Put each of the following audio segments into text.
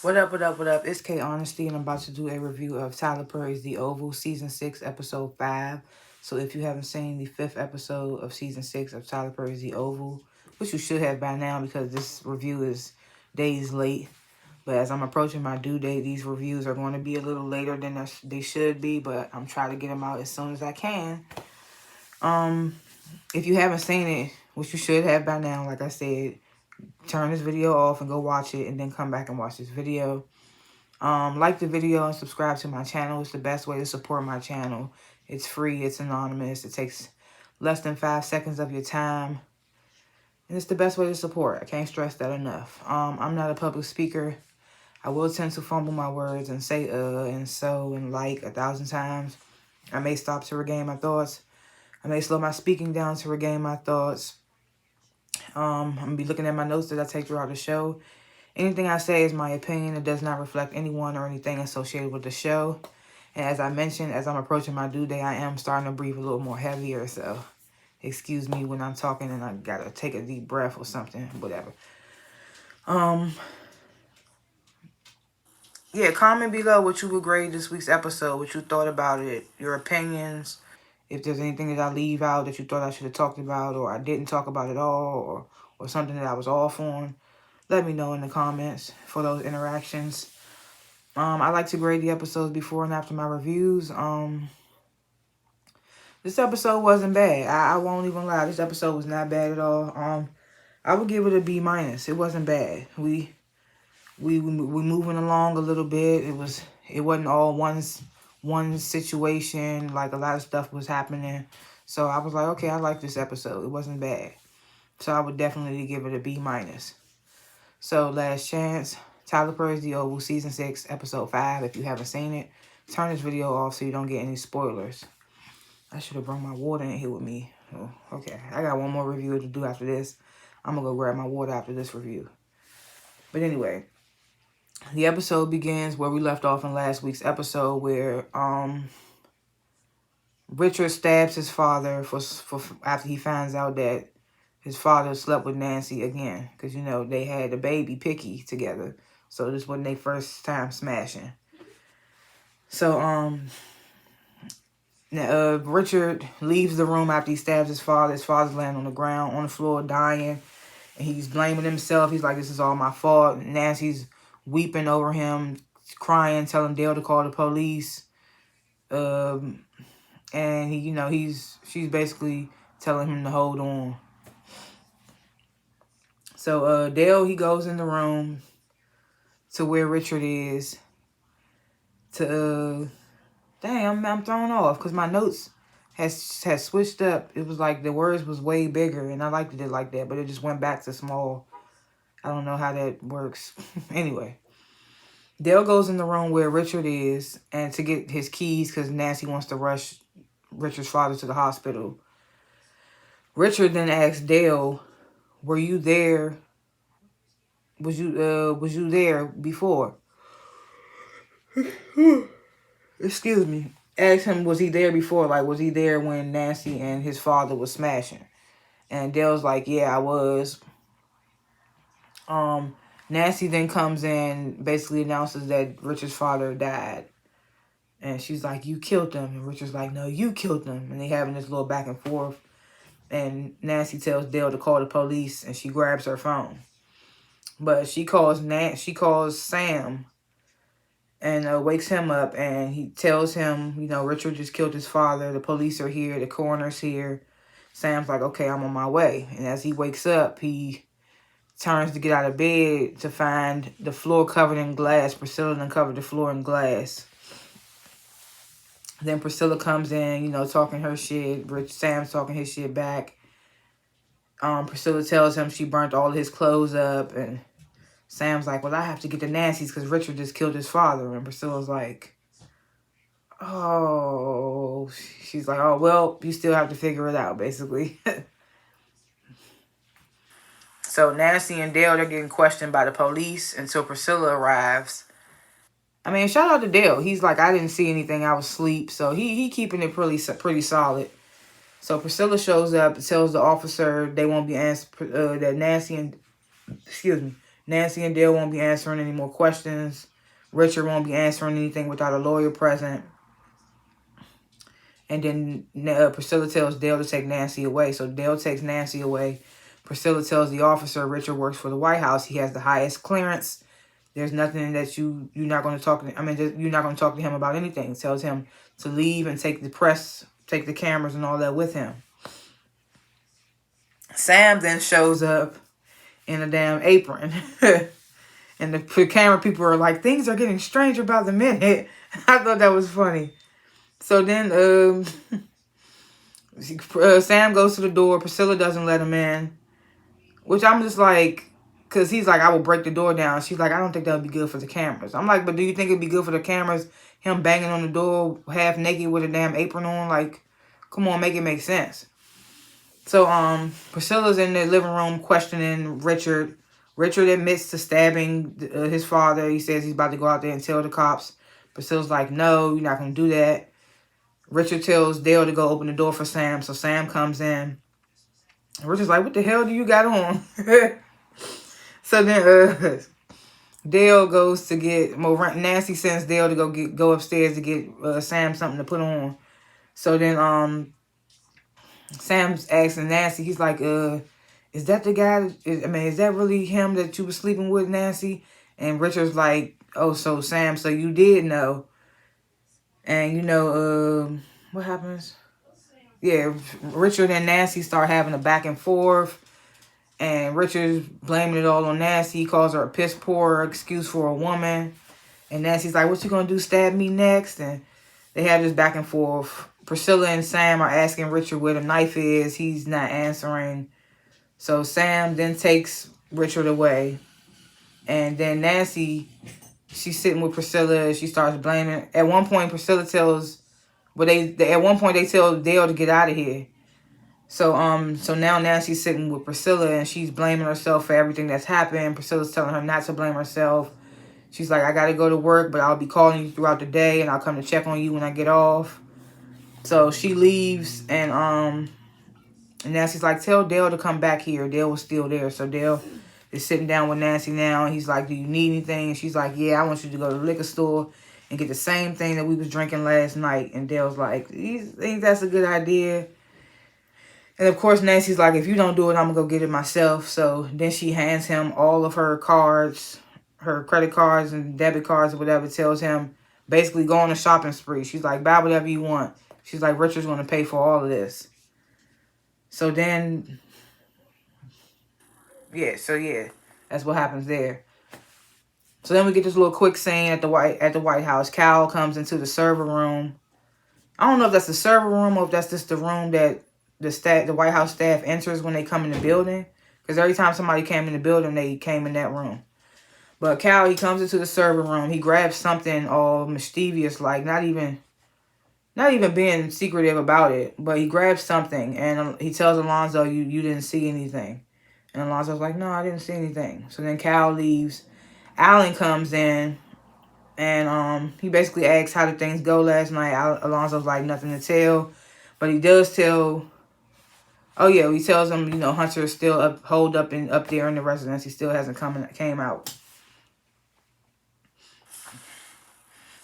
What up, what up, what up? It's K.Honesty, and I'm about to do a review of Tyler Perry's The Oval, Season 6, Episode 5. So if you haven't seen the 5th episode of Season 6 of Tyler Perry's The Oval, which you should have by now because this review is days late. But as I'm approaching my due date, these reviews are going to be a little later than they should be, but I'm trying to get them out as soon as I can. If you haven't seen it, which you should have by now, like I said, turn this video off and go watch it and then come back and watch this video. Like the video and subscribe to my channel. It's the best way to support my channel. It's free, it's anonymous, it takes less than 5 seconds of your time. And it's the best way to support. I can't stress that enough. I'm not a public speaker. I will tend to fumble my words and say and so and like 1,000 times. I may stop to regain my thoughts. I may slow my speaking down to regain my thoughts. I'm going to be looking at my notes that I take throughout the show. Anything I say is my opinion. It does not reflect anyone or anything associated with the show. And as I mentioned, as I'm approaching my due date, I am starting to breathe a little more heavier. So excuse me when I'm talking and I got to take a deep breath or something, whatever. Yeah, comment below what you would grade this week's episode, what you thought about it, your opinions. If there's anything that I leave out that you thought I should have talked about or I didn't talk about at all or something that I was off on, let me know in the comments for those interactions. I like to grade the episodes before and after my reviews. This episode wasn't bad. I won't even lie. This episode was not bad at all. I would give it a B-. It wasn't bad. We moving along a little bit. It wasn't all one situation. Like a lot of stuff was happening. So I was like, okay, I like this episode. It wasn't bad. So I would definitely give it a B-. So last chance. Tyler Perry's The Oval, Season 6, Episode 5. If you haven't seen it, turn this video off so you don't get any spoilers. I should have brought my water in here with me. Oh, okay, I got one more review to do after this. I'm going to go grab my water after this review. But anyway, the episode begins where we left off in last week's episode where Richard stabs his father for after he finds out that his father slept with Nancy again. Because, you know, they had a baby, Picky, together. So this wasn't their first time smashing. So, Richard leaves the room after he stabs his father. His father's laying on the ground, on the floor, dying. And he's blaming himself. He's like, this is all my fault. And Nancy's weeping over him, crying, telling Dale to call the police. And she's basically telling him to hold on. So, Dale, he goes in the room to where Richard is to, dang, I'm thrown off because my notes has switched up. It was like the words was way bigger and I liked it like that, but it just went back to small. I don't know how that works. Anyway, Dale goes in the room where Richard is and to get his keys because Nancy wants to rush Richard's father to the hospital. Richard then asks Dale, were you there? Was you there before? Excuse me. Asked him, was he there before? Like, was he there when Nancy and his father was smashing? And Dale's like, yeah, I was. Nancy then comes in, basically announces that Richard's father died. And she's like, you killed him. And Richard's like, no, you killed him. And they having this little back and forth. And Nancy tells Dale to call the police, and she grabs her phone. But she calls Sam and wakes him up, and he tells him, you know, Richard just killed his father. The police are here. The coroner's here. Sam's like, okay, I'm on my way. And as he wakes up, he turns to get out of bed to find the floor covered in glass. Priscilla done covered the floor in glass. Then Priscilla comes in, you know, talking her shit. Sam's talking his shit back. Priscilla tells him she burnt all his clothes up, and Sam's like, well, I have to get to Nancy's because Richard just killed his father. And Priscilla's like, oh, she's like, oh, well, you still have to figure it out, basically. So Nancy and Dale, they're getting questioned by the police until Priscilla arrives. I mean, shout out to Dale. He's like, I didn't see anything. I was asleep. So he keeping it pretty solid. So Priscilla shows up and tells the officer they won't be answered, that Nancy and Dale won't be answering any more questions. Richard won't be answering anything without a lawyer present. And then Priscilla tells Dale to take Nancy away. So Dale takes Nancy away. Priscilla tells the officer Richard works for the White House. He has the highest clearance. There's nothing that you're not going to talk to. You're not going to talk to him about anything. Tells him to leave and take the press, take the cameras and all that with him. Sam then shows up in a damn apron. And the camera people are like, things are getting stranger by the minute. I thought that was funny. So then Sam goes to the door. Priscilla doesn't let him in. Which I'm just like, because he's like, I will break the door down. She's like, I don't think that would be good for the cameras. I'm like, but do you think it'd be good for the cameras? Him banging on the door half naked with a damn apron on? Like, come on, make it make sense. So Priscilla's in the living room questioning Richard. Richard admits to stabbing his father. He says he's about to go out there and tell the cops. Priscilla's like, no, you're not going to do that. Richard tells Dale to go open the door for Sam. So Sam comes in. Richard's like, what the hell do you got on? So then Dale goes to get... Nancy sends Dale to go upstairs to get Sam something to put on. So then Sam's asking Nancy, he's like, is that the guy? Is that really him that you were sleeping with, Nancy? And Richard's like, oh, so Sam, so you did know. And you know, what happens? Yeah, Richard and Nancy start having a back and forth. And Richard's blaming it all on Nancy. He calls her a piss poor excuse for a woman. And Nancy's like, what you gonna do, stab me next? And they have this back and forth. Priscilla and Sam are asking Richard where the knife is. He's not answering. So Sam then takes Richard away. And then Nancy, she's sitting with Priscilla. She starts blaming. At one point, Priscilla tells... But at one point, they tell Dale to get out of here. So now Nancy's sitting with Priscilla, and she's blaming herself for everything that's happened. Priscilla's telling her not to blame herself. She's like, I got to go to work, but I'll be calling you throughout the day, and I'll come to check on you when I get off. So she leaves, and Nancy's like, tell Dale to come back here. Dale was still there. So Dale is sitting down with Nancy now, and he's like, do you need anything? And she's like, yeah, I want you to go to the liquor store and get the same thing that we was drinking last night. And Dale's like, you think that's a good idea? And of course, Nancy's like, if you don't do it, I'm going to go get it myself. So then she hands him all of her cards, her credit cards and debit cards or whatever, tells him basically go on a shopping spree. She's like, buy whatever you want. She's like, Richard's going to pay for all of this. So then, yeah, that's what happens there. So then we get this little quick scene at the White House. Cal comes into the server room. I don't know if that's the server room or if that's just the room that the White House staff enters when they come in the building. Because every time somebody came in the building, they came in that room. But Cal, he comes into the server room. He grabs something all mischievous, like not even being secretive about it. But he grabs something and he tells Alonzo, you didn't see anything. And Alonzo's like, no, I didn't see anything. So then Cal leaves. Alan comes in, and he basically asks how did things go last night. Alonzo's like, nothing to tell. But he does tell... Oh, yeah, he tells him, you know, Hunter is still holed up there in the residence. He still hasn't came out.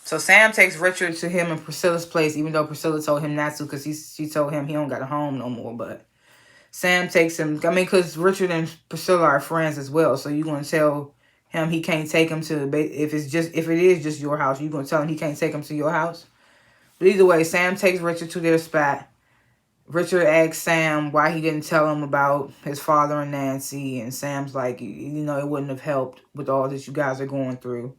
So Sam takes Richard to him and Priscilla's place, even though Priscilla told him not to because she told him he don't got a home no more. But Sam takes him... because Richard and Priscilla are friends as well. So you're going to tell... him he can't take him to, if it is just your house, you're going to tell him he can't take him to your house. But either way, Sam takes Richard to their spot. Richard asks Sam why he didn't tell him about his father and Nancy. And Sam's like, you know, it wouldn't have helped with all that you guys are going through.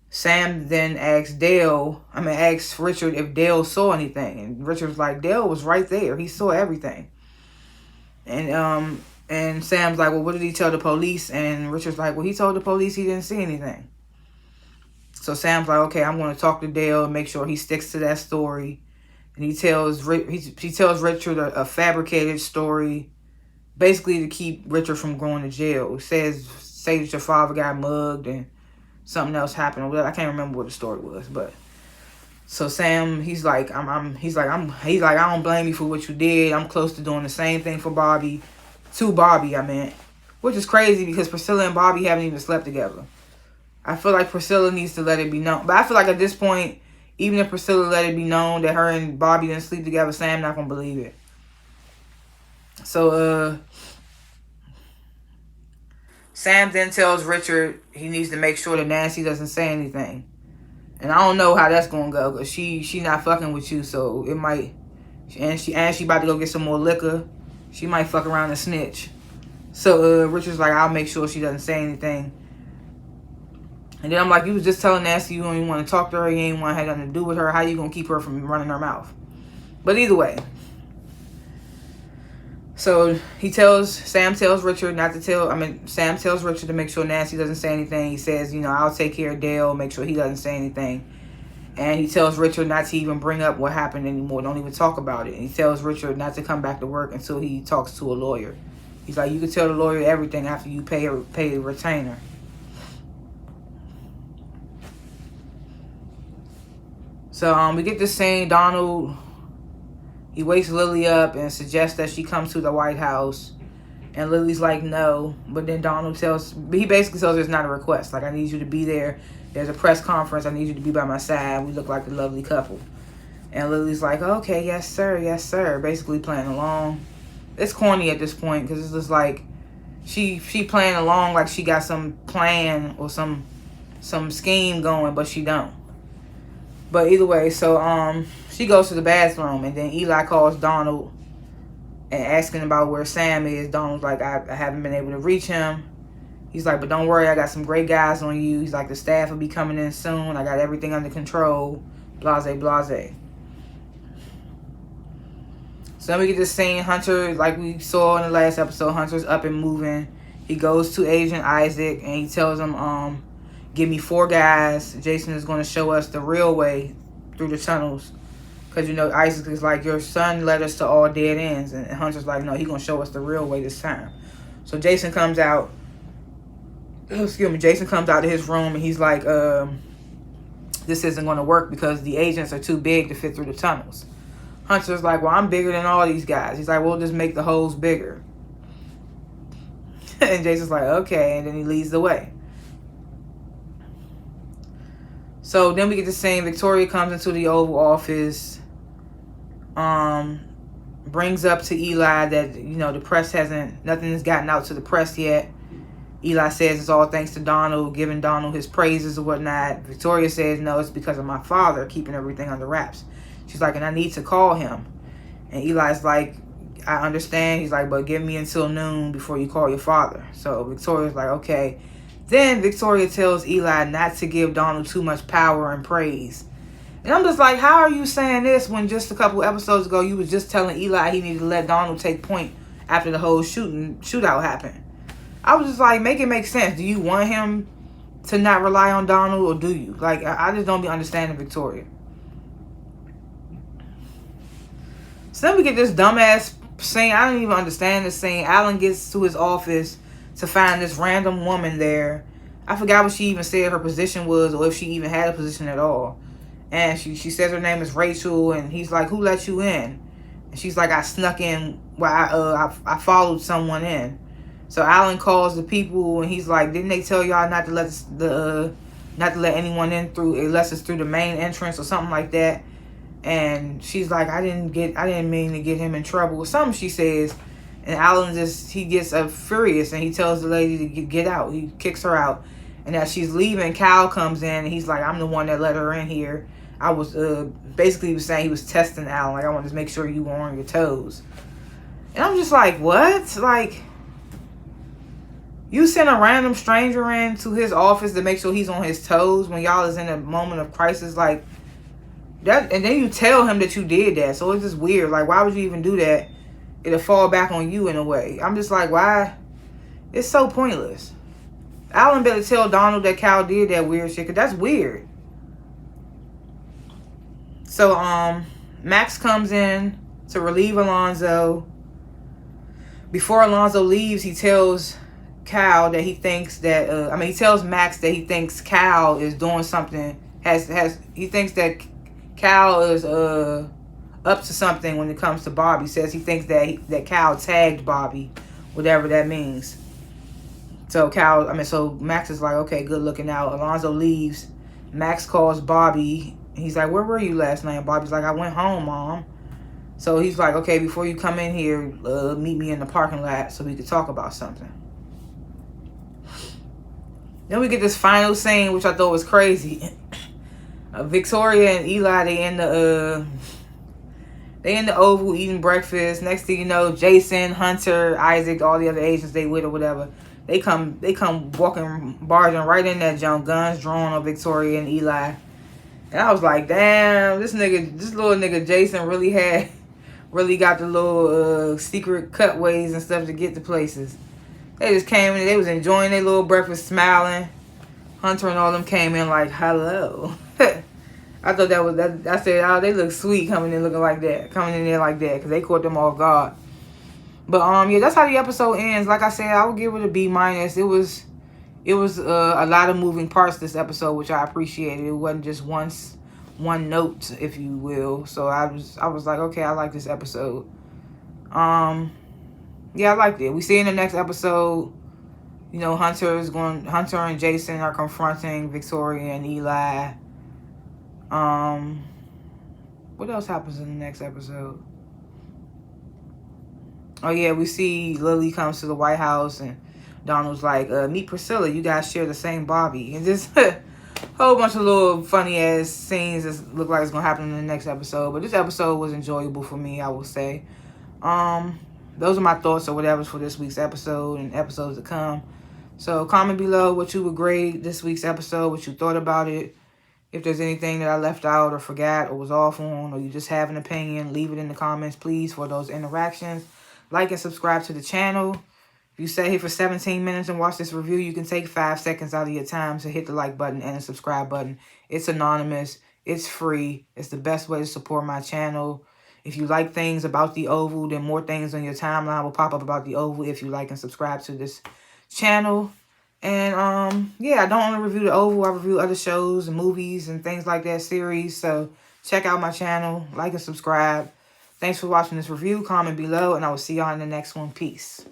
Sam then asks Richard if Dale saw anything. And Richard's like, Dale was right there. He saw everything. And Sam's like, well, what did he tell the police? And Richard's like, well, he told the police he didn't see anything. So Sam's like, okay, I'm going to talk to Dale and make sure he sticks to that story. And he tells Richard a fabricated story, basically to keep Richard from going to jail. Say that your father got mugged and something else happened. I can't remember what the story was, but so Sam, he's like, I don't blame you for what you did. I'm close to doing the same thing for Bobby. To Bobby, I meant. Which is crazy because Priscilla and Bobby haven't even slept together. I feel like Priscilla needs to let it be known. But I feel like at this point, even if Priscilla let it be known that her and Bobby didn't sleep together, Sam not going to believe it. So, Sam then tells Richard he needs to make sure that Nancy doesn't say anything. And I don't know how that's going to go because she not fucking with you. So, it might... And she about to go get some more liquor. She might fuck around and snitch. So, Richard's like, I'll make sure she doesn't say anything. And then I'm like, you was just telling Nancy you don't even want to talk to her. You ain't want to have nothing to do with her. How you going to keep her from running her mouth? But either way. So, Sam tells Richard to make sure Nancy doesn't say anything. He says, I'll take care of Dale, make sure he doesn't say anything. And he tells Richard not to even bring up what happened anymore. Don't even talk about it. And he tells Richard not to come back to work until he talks to a lawyer. He's like, you can tell the lawyer everything after you pay a retainer. So we get this scene. Donald, he wakes Lily up and suggests that she come to the White House. And Lily's like, no. But then he basically tells her it's not a request. Like, I need you to be there. There's a press conference. I need you to be by my side. We look like a lovely couple. And Lily's like, okay, yes, sir. Yes, sir. Basically playing along. It's corny at this point because it's just like she playing along like she got some plan or some scheme going, but she don't. But either way, so she goes to the bathroom, and then Eli calls Donald and asking about where Sam is. Donald's like, I haven't been able to reach him. He's like, but don't worry, I got some great guys on you. He's like, the staff will be coming in soon. I got everything under control. Blase, blase. So then we get this scene. Hunter, like we saw in the last episode, Hunter's up and moving. He goes to Agent Isaac, and he tells him, give me 4 guys. Jason is going to show us the real way through the tunnels. Because, Isaac is like, your son led us to all dead ends. And Hunter's like, no, he's going to show us the real way this time. So Jason comes out. Jason comes out of his room, and he's like, this isn't going to work because the agents are too big to fit through the tunnels. Hunter's like, well, I'm bigger than all these guys. He's like, we'll just make the holes bigger. And Jason's like, okay. And then he leads the way. So then we get the scene. Victoria comes into the Oval Office. Brings up to Eli that, the press nothing has gotten out to the press yet. Eli says it's all thanks to Donald, giving Donald his praises or whatnot. Victoria says, no, it's because of my father keeping everything under wraps. She's like, and I need to call him. And Eli's like, I understand. He's like, but give me until noon before you call your father. So Victoria's like, okay. Then Victoria tells Eli not to give Donald too much power and praise. And I'm just like, how are you saying this when just a couple episodes ago you was just telling Eli he needed to let Donald take point after the whole shootout happened? I was just like, make it make sense. Do you want him to not rely on Donald, or do you? Like, I just don't be understanding Victoria. So then we get this dumbass scene. I don't even understand this scene. Alan gets to his office to find this random woman there. I forgot what she even said her position was, or if she even had a position at all. And she says her name is Rachel, and he's like, who let you in? And she's like, I snuck in. Well, I followed someone in. So Alan calls the people, and he's like, didn't they tell y'all not to let anyone in unless it's through the main entrance or something like that? And she's like, I didn't mean to get him in trouble or something, she says. And Alan he gets furious, and he tells the lady to get out. He kicks her out. And as she's leaving, Cal comes in, and he's like, I'm the one that let her in here. I was, basically he was saying he was testing Alan. Like, I want to make sure you were on your toes. And I'm just like, what? Like, you send a random stranger into his office to make sure he's on his toes when y'all is in a moment of crisis, like that, and then you tell him that you did that. So it's just weird. Like, why would you even do that? It'll fall back on you in a way. I'm just like, why? It's so pointless. Alan better tell Donald that Cal did that weird shit, because that's weird. So, Max comes in to relieve Alonzo. Before Alonzo leaves, he tells Cal that he thinks that, he tells Max that he thinks Cal is doing something, he thinks that Cal is, up to something when it comes to Bobby. He says he thinks that Cal tagged Bobby, whatever that means. So so Max is like, okay, good looking out. Alonzo leaves. Max calls Bobby. He's like, where were you last night? And Bobby's like, I went home, Mom. So he's like, okay, before you come in here, meet me in the parking lot so we could talk about something. Then we get this final scene, which I thought was crazy. Victoria and Eli, they in the Oval eating breakfast. Next thing you know, Jason, Hunter, Isaac, all the other agents they with or whatever, they come walking, barging right in that junk, guns drawn on Victoria and Eli. And I was like, damn, this little nigga Jason really got the little secret cutways and stuff to get to places. They just came in, they was enjoying their little breakfast, smiling. Hunter and all them came in like, hello. I thought I said, oh, they look sweet coming in looking like that. Coming in there like that. Because they caught them off guard. But, yeah, that's how the episode ends. Like I said, I would give it a B-. It was a lot of moving parts this episode, which I appreciated. It wasn't just one note, if you will. So I was like, okay, I like this episode. Yeah, I liked it. We see in the next episode, you know, Hunter and Jason are confronting Victoria and Eli. What else happens in the next episode? Oh yeah, we see Lily comes to the White House and Donald's like, meet Priscilla, you guys share the same Bobby. And just a whole bunch of little funny ass scenes that look like it's gonna happen in the next episode. But this episode was enjoyable for me, I will say. Those are my thoughts or whatever for this week's episode and episodes to come. So comment below what you would grade this week's episode, what you thought about it. If there's anything that I left out or forgot or was off on, or you just have an opinion, leave it in the comments, please, for those interactions. Like and subscribe to the channel. If you stay here for 17 minutes and watch this review, you can take 5 seconds out of your time to hit the like button and the subscribe button. It's anonymous. It's free. It's the best way to support my channel. If you like things about the Oval, then more things on your timeline will pop up about the Oval if you like and subscribe to this channel. And, yeah, I don't only review the Oval. I review other shows and movies and things like that, series. So check out my channel. Like and subscribe. Thanks for watching this review. Comment below. And I will see y'all in the next one. Peace.